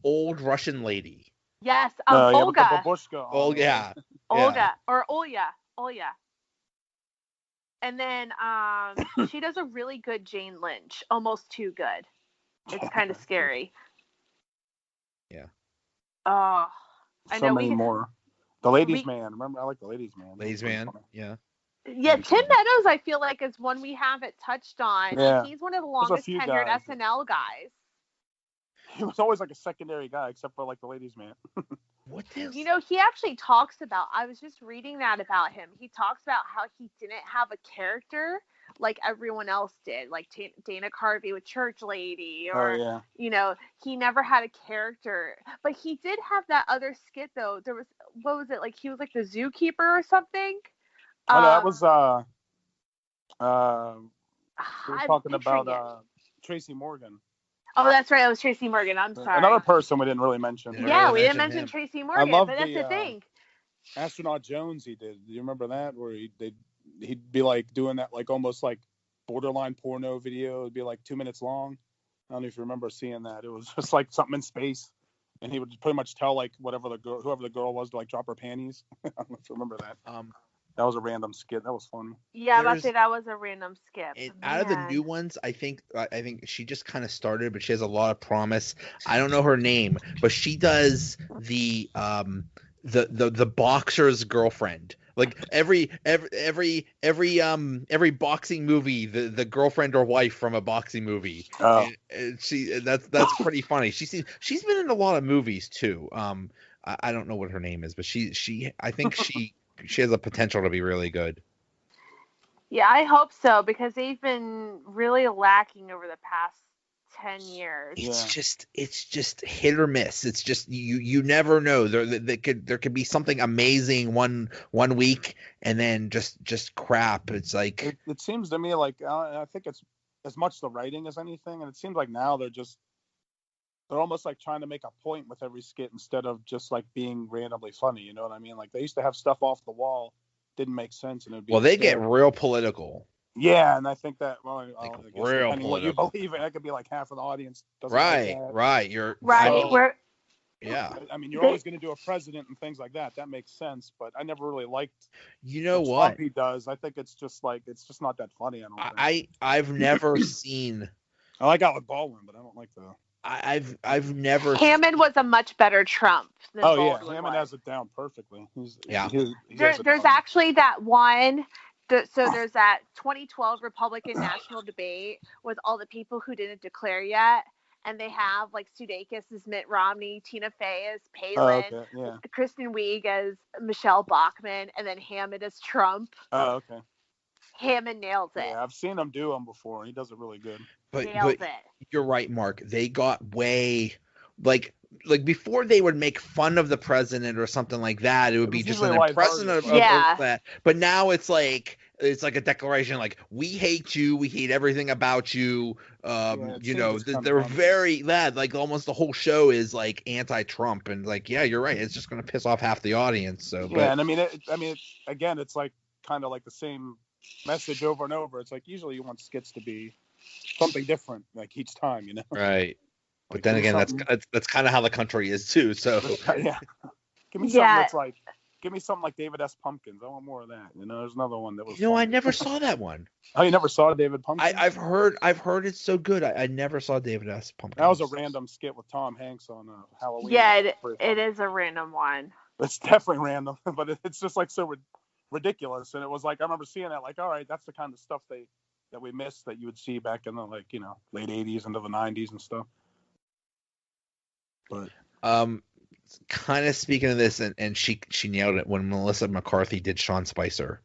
old Russian lady. Yes, Yeah, Olga. the babushka. Oh yeah. Olga or Olya. And then she does a really good Jane Lynch, almost too good. It's kind of scary. Yeah. Oh, I know many more. The Ladies Man. Remember, I like the Ladies Man. Ladies Man. Yeah. Yeah, Tim Meadows, I feel like, is one we haven't touched on. Yeah. And he's one of the longest tenured SNL guys. He was always like a secondary guy, except for like the Ladies Man. What is? You know, he actually talks about, I was just reading that about him. He talks about how he didn't have a character like everyone else did, like Dana Carvey with Church Lady, or, you know, he never had a character. But he did have that other skit, though. There was, what was it? Like, he was like the zookeeper or something. Oh, no, that was, we're talking about Tracy Morgan. Oh, that's right. It was Tracy Morgan. I'm sorry. Another person we didn't really mention. Yeah, we didn't mention Tracy Morgan, but that's the thing. Astronaut Jones, he did. Do you remember that? Where he'd be like doing that, like almost like borderline porno video. It'd be like 2 minutes long. I don't know if you remember seeing that. It was just like something in space, and he would pretty much tell like whoever the girl was to like drop her panties. I don't know if you remember that. That was a random skit. That was fun. Yeah, I say that was a random skit. Out of the new ones, I think she just kind of started, but she has a lot of promise. I don't know her name, but she does the boxer's girlfriend. Like every boxing movie, the girlfriend or wife from a boxing movie. Oh. And that's pretty funny. She's been in a lot of movies too. I don't know what her name is, but I think she has a potential to be really good. Yeah, I hope so, because they've been really lacking over the past 10 years. It's just hit or miss. It's just you never know. There could be something amazing one week and then just crap. It's like it seems to me like I think it's as much the writing as anything, and it seems like now they're almost like trying to make a point with every skit instead of just like being randomly funny. You know what I mean? Like they used to have stuff off the wall, didn't make sense, and it'd be they get real political. Yeah, and I think that real depending what you believe in, that could be like half of the audience. Right. You're right. Yeah. I mean, you're always going to do a president and things like that. That makes sense, but I never really liked. You know what Trump he does? I think it's just not that funny. I don't think. I've never seen. I like Alec Baldwin, but I don't like the. I've never. Hammond was a much better Trump than Baldwin Hammond has it down perfectly. There's actually that one. So there's that 2012 Republican national debate with all the people who didn't declare yet, and they have like Sudeikis as Mitt Romney, Tina Fey as Palin, Kristen Wiig as Michelle Bachmann, and then Hammond as Trump. Oh, okay. Hammond nails it. Yeah, I've seen him do them before. He does it really good. But you're right, Mark. They got way like before they would make fun of the president or something like that. It would be just an impression of that. But now it's like a declaration, like we hate you, we hate everything about you. They're very like almost the whole show is like anti-Trump, and like you're right. It's just going to piss off half the audience. So and I mean, again, it's like kind of like the same message over and over. It's like usually you want skits to be something different, like each time, you know. Right. But then again, that's kind of how the country is too. So give me something that's like, give me something like David S. Pumpkins. I want more of that. You know, there's another one that was. I never saw that one. Oh, you never saw David Pumpkins? I've heard it's so good. I never saw David S. Pumpkins. That was a random skit with Tom Hanks on Halloween. Yeah, it is a random one. It's definitely random, but it's just like so ridiculous. And it was like I remember seeing that, like, all right, that's the kind of stuff that we missed that you would see back in the late 80s into the 90s and stuff. But kind of speaking of this, and she nailed it when Melissa McCarthy did Sean Spicer.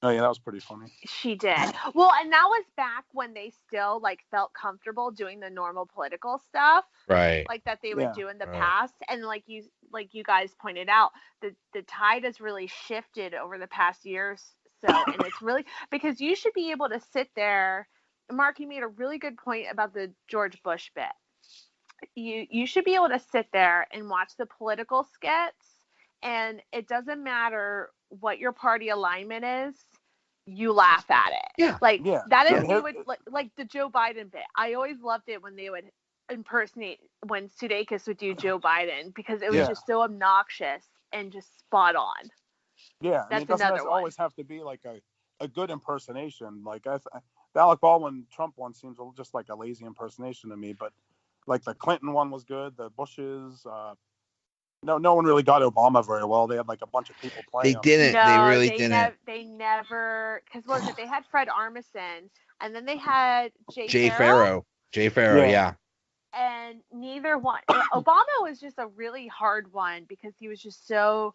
Oh yeah, that was pretty funny. She did. Well, and that was back when they still like felt comfortable doing the normal political stuff, right? Like that they would do in the past. And like you guys pointed out, the tide has really shifted over the past years. So, and it's really because you should be able to sit there. Mark, you made a really good point about the George Bush bit. You should be able to sit there and watch the political skits, and it doesn't matter what your party alignment is, you laugh at it. Yeah. That is like the Joe Biden bit. I always loved it when they would impersonate when Sudeikis would do Joe Bidden, because it was just so obnoxious and just spot on. Yeah, I mean, it doesn't always have to be like a good impersonation. Like the Alec Baldwin Trump one seems just like a lazy impersonation to me, but like the Clinton one was good. The Bushes, no one really got Obama very well. They had like a bunch of people playing. They didn't. No, they really didn't. They never. Because what was it? They had Fred Armisen, and then they had Jay Farrow. Jay Farrow, yeah. And neither one. Obama was just a really hard one because he was just so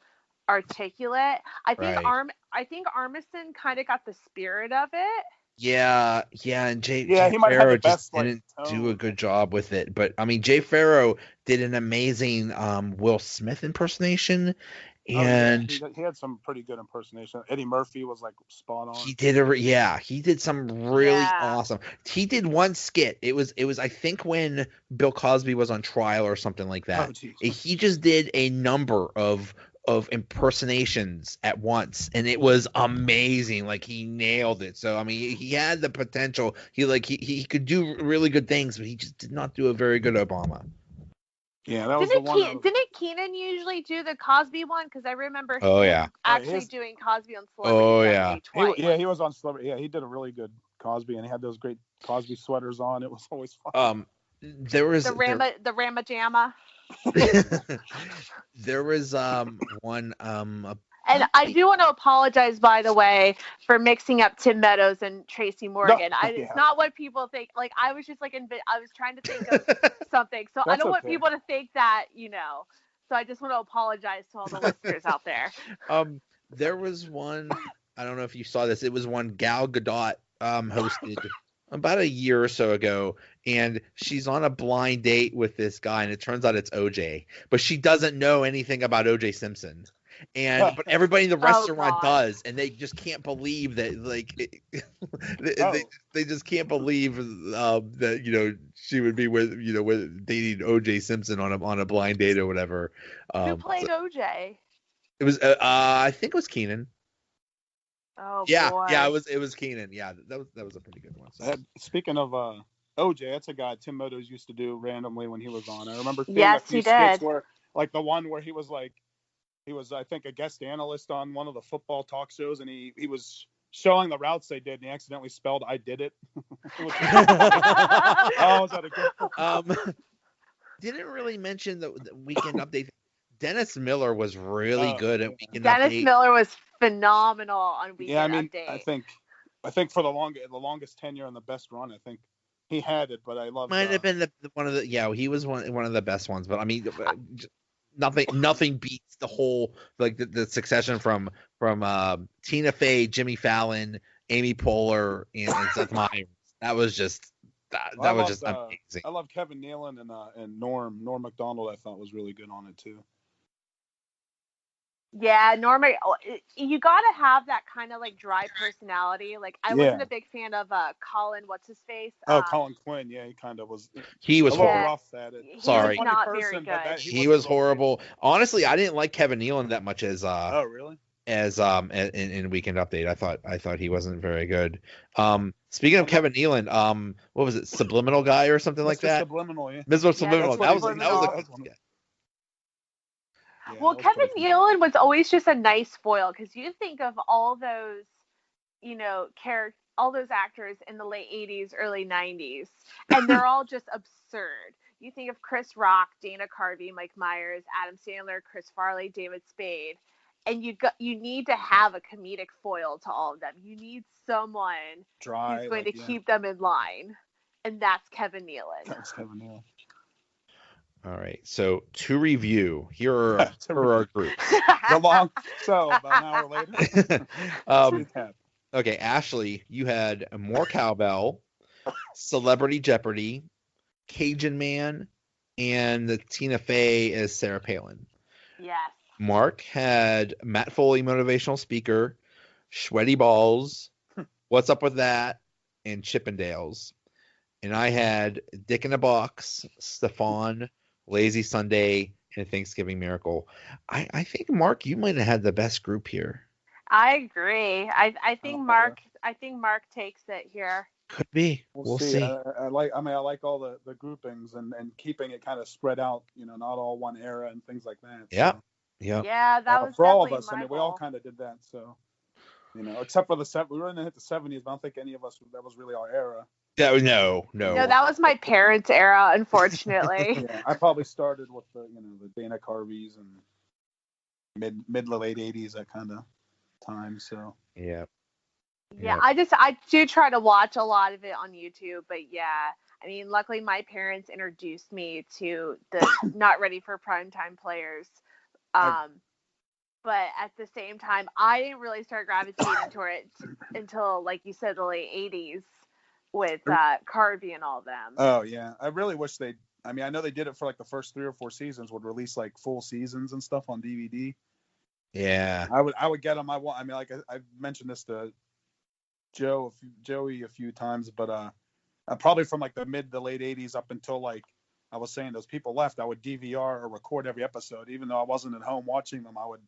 articulate. I think Armisen kind of got the spirit of it. Yeah, and Jay Farrow just didn't do a good job with it. But I mean, Jay Farrow did an amazing Will Smith impersonation, and he had some pretty good impersonation. Eddie Murphy was like spot on. He did some really awesome. He did one skit. It was I think when Bill Cosby was on trial or something like that. He just did a number of impersonations at once, and it was amazing. Like, he nailed it. So I mean, he had the potential. He could do really good things, but he just did not do a very good Obama. Yeah, that was the one. Didn't Keenan usually do the Cosby one? Because I remember him actually doing Cosby on Celebrity. He was on Celebrity. Yeah, he did a really good Cosby, and he had those great Cosby sweaters on. It was always fun. There was the Rama Jamma. There was one and I do want to apologize, by the way, for mixing up Tim Meadows and Tracy Morgan. It's not what people think. Like, I was just I was trying to think of something, so I don't want people to think that, So I just want to apologize to all the listeners out there. There was one. I don't know if you saw this. It was one Gal Gadot hosted about a year or so ago, and she's on a blind date with this guy, and it turns out it's OJ, but she doesn't know anything about OJ Simpson, but everybody in the restaurant does, and they just can't believe that, like, they just can't believe that she would be with dating OJ Simpson on a blind date or whatever. Who played OJ? It was I think it was Keenan. Oh, yeah, boy. Yeah, it was Keenan. Yeah, that was a pretty good one. So. Speaking of OJ, that's a guy Tim Meadows used to do randomly when he was on. I remember seeing a few skits where, like, the one where he was I think a guest analyst on one of the football talk shows, and he was showing the routes they did, and he accidentally spelled "I did it." Was that a good? Didn't really mention the Weekend Update. Dennis Miller was really good at Weekend Update. Dennis Miller was phenomenal on Weekend Update. I think for the longest tenure and the best run, I think he had it. But I love. Might have been one of the. Yeah, he was one of the best ones. But I mean, nothing beats the whole, like, the succession from Tina Fey, Jimmy Fallon, Amy Poehler, and Seth Meyers. That was just amazing. I love Kevin Nealon and Norm Macdonald. I thought was really good on it too. Yeah, Norm, you got to have that kind of, like, dry personality. Like, I wasn't a big fan of Colin, what's his face? Colin Quinn. Yeah, he kind of was. He was horrible. Rough at it. Sorry, he was not very good. He was horrible. Honestly, I didn't like Kevin Nealon that much as. Oh, really? As in Weekend Update, I thought he wasn't very good. Speaking of Kevin Nealon, what was it, Subliminal Guy or something like that? Subliminal, yeah. Mr. Subliminal. That was a good. Yeah, well, Kevin Nealon was always just a nice foil, because you think of all those, all those actors in the late 80s, early 90s, and they're all just absurd. You think of Chris Rock, Dana Carvey, Mike Myers, Adam Sandler, Chris Farley, David Spade, and you need to have a comedic foil to all of them. You need someone who's going to keep them in line, and that's Kevin Nealon. That's Kevin Nealon. All right, so to review, here are our groups. About an hour later. Okay, Ashley, you had More Cowbell, Celebrity Jeopardy, Cajun Man, and the Tina Fey as Sarah Palin. Yes. Mark had Matt Foley, motivational speaker, Sweaty Balls, What's Up With That, and Chippendales. And I had Dick in a Box, Stefan, Lazy Sunday, and Thanksgiving Miracle. I think, Mark, you might have had the best group here. I agree. I think Mark takes it here. Could be. We'll see. I like all the groupings and keeping it kind of spread out, not all one era and things like that. Yeah. So. Yeah. Yeah, that was for all of us. My we all kind of did that. So, except for we were going to hit the 70s, but I don't think any of us, that was really our era. No. No, that was my parents' era, unfortunately. Yeah, I probably started with the Dana Carveys and mid to late 80s, that kind of time. So. Yeah. Yeah, I do try to watch a lot of it on YouTube, but yeah, I mean, luckily my parents introduced me to the not ready for primetime players. But at the same time, I didn't really start gravitating toward it until, like you said, the late 80s with Carvey and all them. Oh, yeah. I really wish I know they did it for like the first 3 or 4 seasons, would release like full seasons and stuff on DVD. Yeah. I would get them. I mentioned this to Joey a few times, but probably from like the mid to late 80s up until like I was saying those people left, I would DVR or record every episode. Even though I wasn't at home watching them, I would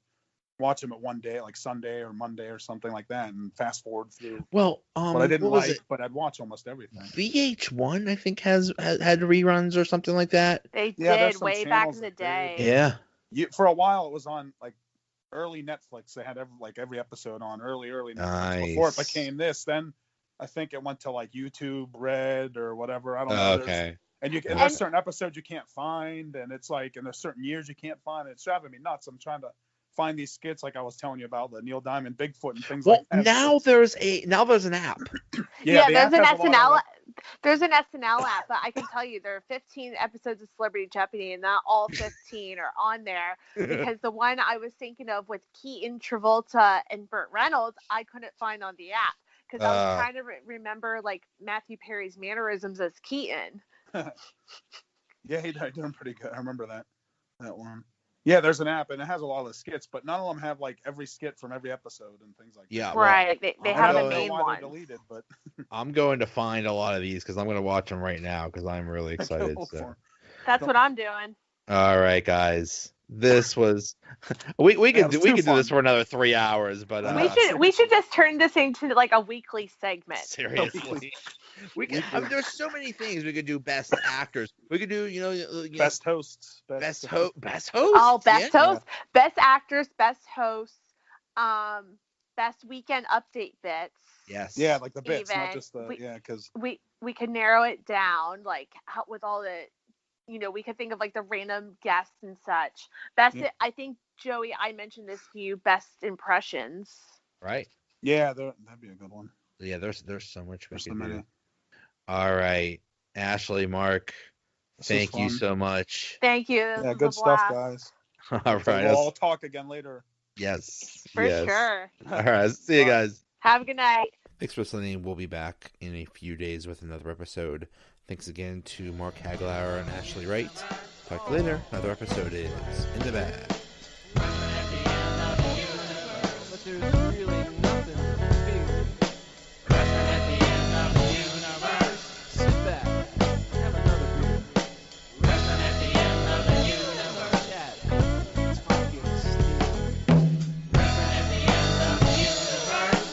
watch them at one day, like Sunday or Monday or something like that, and fast forward through. Well, but I didn't but I'd watch almost everything. VH1, I think, had reruns or something like that. They did way back in the day. Yeah. For a while, it was on like early Netflix. They had every episode on early Netflix. Nice. Before it became this. Then I think it went to like YouTube Red or whatever. I don't know. Okay. And there's certain episodes you can't find, and it's like, and there's certain years you can't find. It's driving me nuts. I'm trying to find these skits, like I was telling you about the Neil Diamond Bigfoot and things like that. Well, now there's an app. Yeah, there's an SNL. There's an SNL app, but I can tell you there are 15 episodes of Celebrity Jeopardy, and not all 15 are on there, because the one I was thinking of with Keaton, Travolta, and Burt Reynolds, I couldn't find on the app because I was trying to remember like Matthew Perry's mannerisms as Keaton. Yeah, he's doing pretty good. I remember that one. Yeah, there's an app, and it has a lot of skits, but none of them have like every skit from every episode and things like that. Yeah, right. They have the main ones. Deleted, but I'm going to find a lot of these because I'm going to watch them right now because I'm really excited. So. That's what I'm doing. All right, guys. This was we could do this for another 3 hours, but we should just turn this into like a weekly segment. Seriously. There's so many things we could do. Best actors. We could do, best hosts. Best hosts. Oh, best hosts. Best actors. Best hosts. Best weekend update bits. Yes. Yeah, like the bits, even. Not just the because we could narrow it down, like with all the, we could think of like the random guests and such. I think, Joey, I mentioned this to you. Best impressions. Right. Yeah, that'd be a good one. Yeah, there's so much we can do. All right, Ashley, Mark, thank you so much. Thank you. Yeah, good stuff, guys. All right. We'll all talk again later. Yes. For sure. All right. See you guys. Have a good night. Thanks for listening. We'll be back in a few days with another episode. Thanks again to Mark Hagelauer and Ashley Wright. Talk to you later. Another episode is in the bag. But there's really nothing bigger. At the end of the universe. Sit back. Have another beer. At the end of the universe. Chat. Talking Steve. At the end of the universe.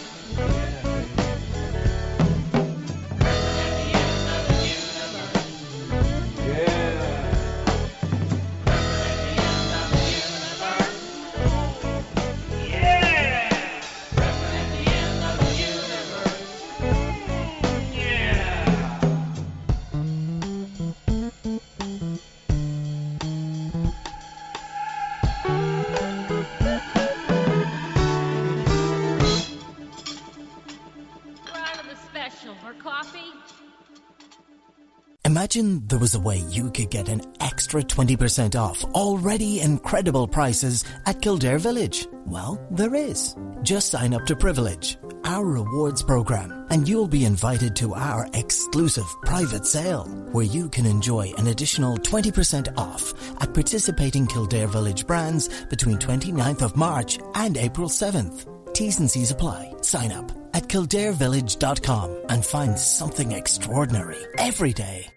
Imagine there was a way you could get an extra 20% off already incredible prices at Kildare Village. Well, there is. Just sign up to Privilege, our rewards program, and you'll be invited to our exclusive private sale, where you can enjoy an additional 20% off at participating Kildare Village brands between 29th of March and April 7th. T's and C's apply. Sign up at kildarevillage.com and find something extraordinary every day.